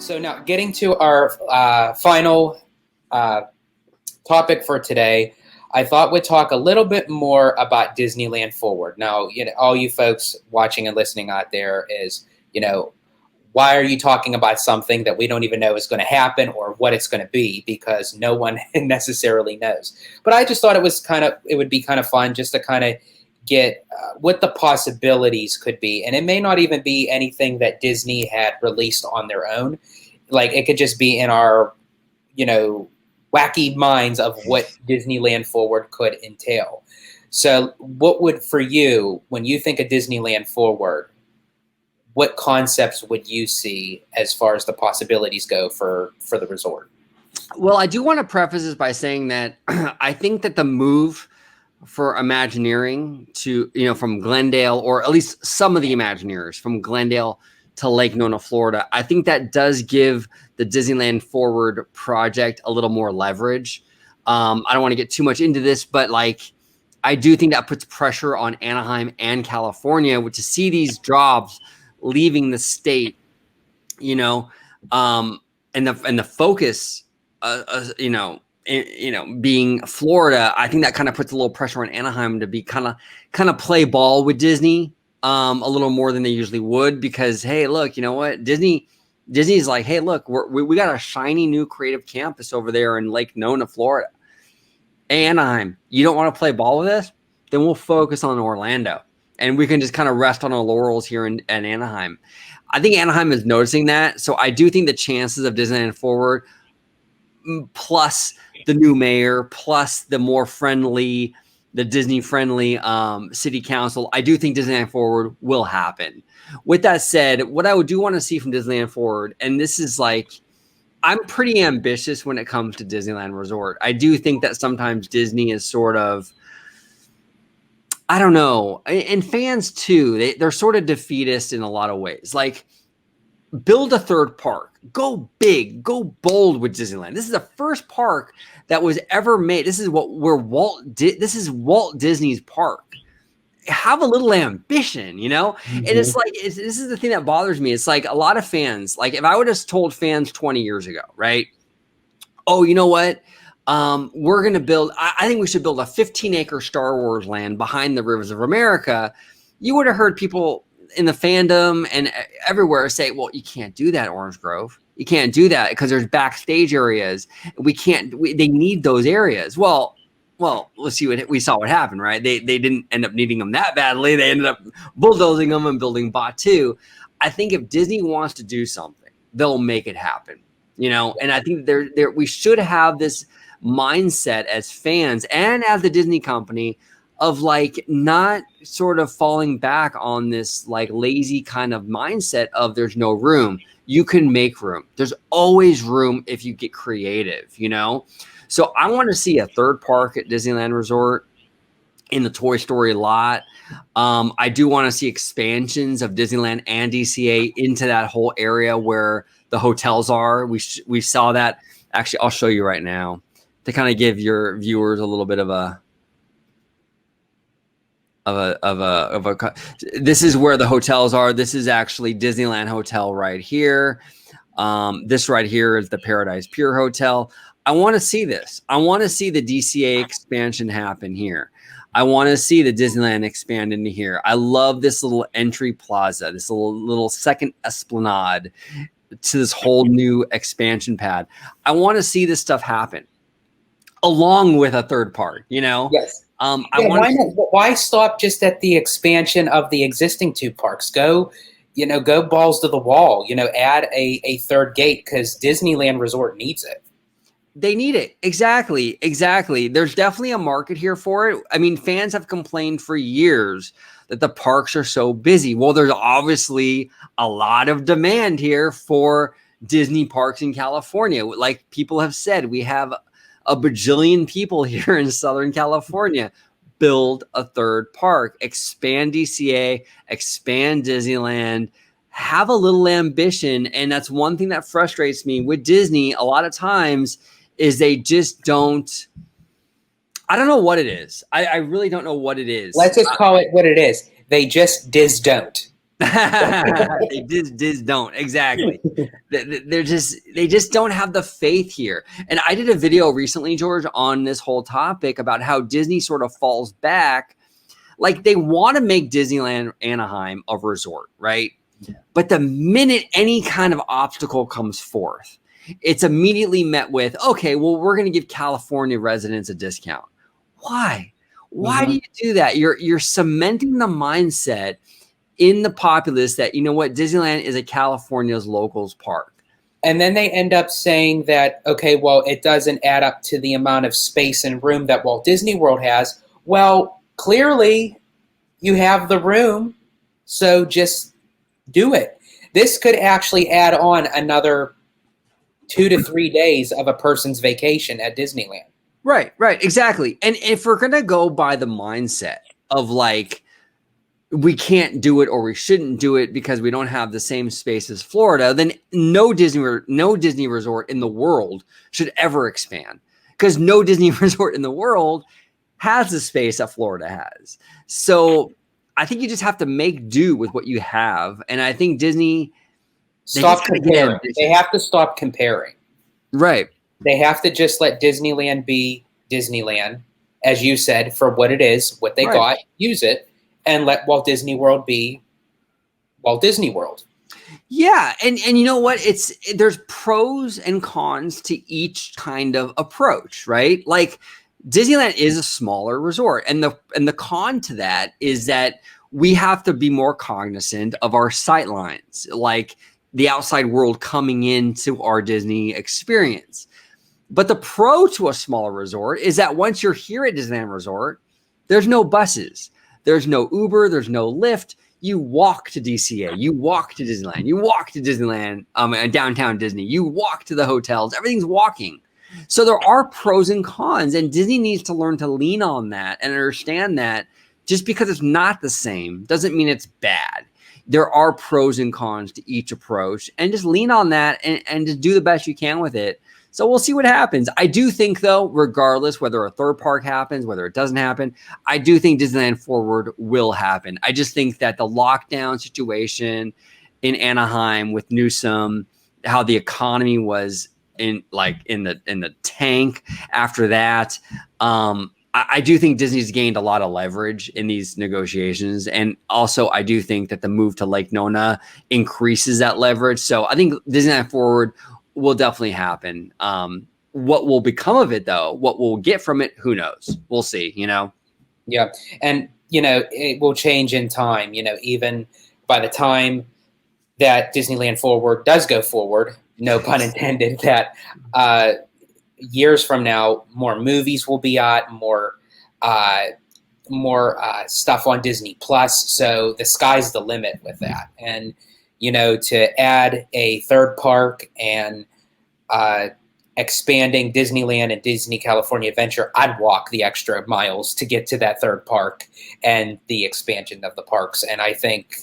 So now getting to our final topic for today, I thought we'd talk a little bit more about Disneyland Forward. Now, all you folks watching and listening out there is, why are you talking about something that we don't even know is going to happen or what it's going to be? Because no one necessarily knows. But I just thought it would be kind of fun just to kind of get what the possibilities could be. And it may not even be anything that Disney had released on their own. Like it could just be in our, wacky minds of what Disneyland Forward could entail. So what would, for you, when you think of Disneyland Forward, what concepts would you see as far as the possibilities go for the resort? Well, I do want to preface this by saying that I think that the move for Imagineering to, from Glendale, or at least some of the Imagineers from Glendale to Lake Nona, Florida, I think that does give the Disneyland Forward project a little more leverage. I don't want to get too much into this, but I do think that puts pressure on Anaheim and California to see these jobs leaving the state, and the focus, being Florida. I think that kind of puts a little pressure on Anaheim to be kind of play ball with Disney a little more than they usually would, because, hey, look, you know what? Disney's like, hey, look, we got a shiny new creative campus over there in Lake Nona, Florida. Anaheim, you don't want to play ball with us? Then we'll focus on Orlando. And we can just kind of rest on our laurels here in Anaheim. I think Anaheim is noticing that. So I do think the chances of Disneyland Forward, plus the new mayor, plus the Disney-friendly city council, I do think Disneyland Forward will happen. With that said, what I do want to see from Disneyland Forward, and this is I'm pretty ambitious when it comes to Disneyland Resort. I do think that sometimes Disney is sort of, I don't know, and fans too, they're sort of defeatist in a lot of ways. Build a third park, go big, go bold with Disneyland. This is the first park that was ever made. This is this is Walt Disney's park. Have a little ambition, Mm-hmm. And it's this is the thing that bothers me. It's a lot of fans, if I would have told fans 20 years ago, right? Oh, you know what? We're going to build, I think we should build a 15-acre Star Wars land behind the rivers of America. You would have heard people in the fandom and everywhere say, well, you can't do that, Orange Grove. You can't do that because there's backstage areas. They need those areas. Well, let's see we saw what happened, right? They didn't end up needing them that badly. They ended up bulldozing them and building Batu. I think if Disney wants to do something, they'll make it happen, and I think we should have this mindset as fans and as the Disney company of not sort of falling back on this lazy kind of mindset of there's no room. You can make room. There's always room if you get creative, So I want to see a third park at Disneyland Resort in the Toy Story lot. I do want to see expansions of Disneyland and DCA into that whole area where the hotels are. We saw that. Actually, I'll show you right now to kind of give your viewers a little bit of a. This is where the hotels are. This is actually Disneyland Hotel right here. This right here is the Paradise Pier Hotel. I want to see this. I want to see the DCA expansion happen here. I want to see the Disneyland expand into here. I love this little entry plaza, this little second esplanade to this whole new expansion pad. I want to see this stuff happen along with a third park, Yes. Why stop just at the expansion of the existing two parks? Go balls to the wall, add a third gate because Disneyland Resort needs it. They need it. Exactly. There's definitely a market here for it. I mean, fans have complained for years that the parks are so busy. Well, there's obviously a lot of demand here for Disney parks in California. Like people have said, we have a bajillion people here in Southern California. Build a third park, expand DCA, expand Disneyland, have a little ambition. And that's one thing that frustrates me with Disney a lot of times is they just don't, I don't know what it is. I really don't know what it is. Let's just call it what it is. They just don't. They just don't exactly. They just don't have the faith here. And I did a video recently, George, on this whole topic about how Disney sort of falls back. Like they want to make Disneyland Anaheim a resort, right? But the minute any kind of obstacle comes forth, it's immediately met with, okay, well, we're going to give California residents a discount. Why? Why do you do that? You're cementing the mindset in the populace that, you know what, Disneyland is a California's locals park. And then they end up saying that, okay, well, it doesn't add up to the amount of space and room that Walt Disney World has. Well, clearly you have the room, so just do it. This could actually add on another 2 to 3 days of a person's vacation at Disneyland. Right, exactly. And if we're going to go by the mindset of like, we can't do it or we shouldn't do it because we don't have the same space as Florida, then no Disney resort in the world should ever expand, because no Disney resort in the world has the space that Florida has. So I think you just have to make do with what you have. And I think Disney, stop comparing. They have to stop comparing. Right. They have to just let Disneyland be Disneyland, as you said, for what it is, what they got, use it, and let Walt Disney World be Walt Disney World. Yeah, and you know what? There's pros and cons to each kind of approach, right? Like Disneyland is a smaller resort, and the con to that is that we have to be more cognizant of our sight lines, like the outside world coming into our Disney experience. But the pro to a smaller resort is that once you're here at Disneyland Resort, there's no buses. There's no Uber. There's no Lyft. You walk to DCA. You walk to Disneyland. You walk to Disneyland, downtown Disney. You walk to the hotels. Everything's walking. So there are pros and cons, and Disney needs to learn to lean on that and understand that just because it's not the same doesn't mean it's bad. There are pros and cons to each approach, and just lean on that and just do the best you can with it. So we'll see what happens. I do think, though, regardless whether a third park happens, whether it doesn't happen, I do think Disneyland Forward will happen. I just think that the lockdown situation in Anaheim with Newsom, how the economy was in the tank after that, I do think Disney's gained a lot of leverage in these negotiations. And also, I do think that the move to Lake Nona increases that leverage. So I think Disneyland Forward will definitely happen. What will become of it, though, what we'll get from it, who knows? We'll see, Yeah. And, it will change in time, even by the time that Disneyland Forward does go forward, no pun intended, that years from now, more movies will be out, more stuff on Disney Plus. So the sky's the limit with that. And, to add a third park and expanding Disneyland and Disney California Adventure, I'd walk the extra miles to get to that third park and the expansion of the parks. And I think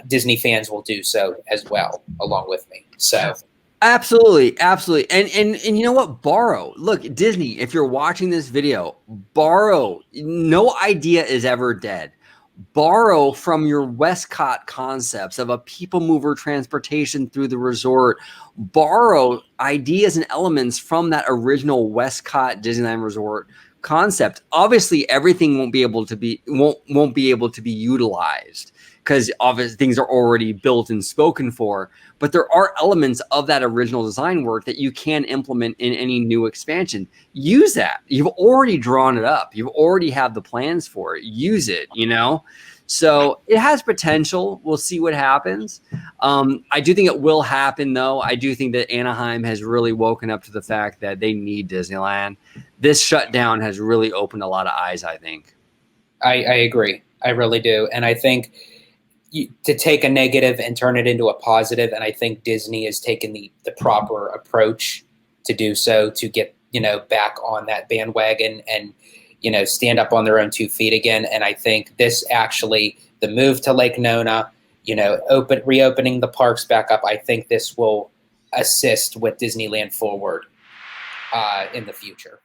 Disney fans will do so as well, along with me. So absolutely. And you know what? Borrow. Look, Disney, if you're watching this video, borrow. No idea is ever dead. Borrow from your Westcott concepts of a people mover transportation through the resort. Borrow ideas and elements from that original Westcott Disneyland Resort concept. Obviously, everything won't be able to be utilized because obviously things are already built and spoken for. But there are elements of that original design work that you can implement in any new expansion. Use that. You've already drawn it up. You already have the plans for it. Use it, So it has potential. We'll see what happens. I do think it will happen, though. I do think that Anaheim has really woken up to the fact that they need Disneyland. This shutdown has really opened a lot of eyes, I think. I agree. I really do. And I think to take a negative and turn it into a positive, and I think Disney has taken the proper approach to do so, to get back on that bandwagon and stand up on their own 2 feet again. And I think this actually, the move to Lake Nona, reopening the parks back up, I think this will assist with Disneyland Forward in the future.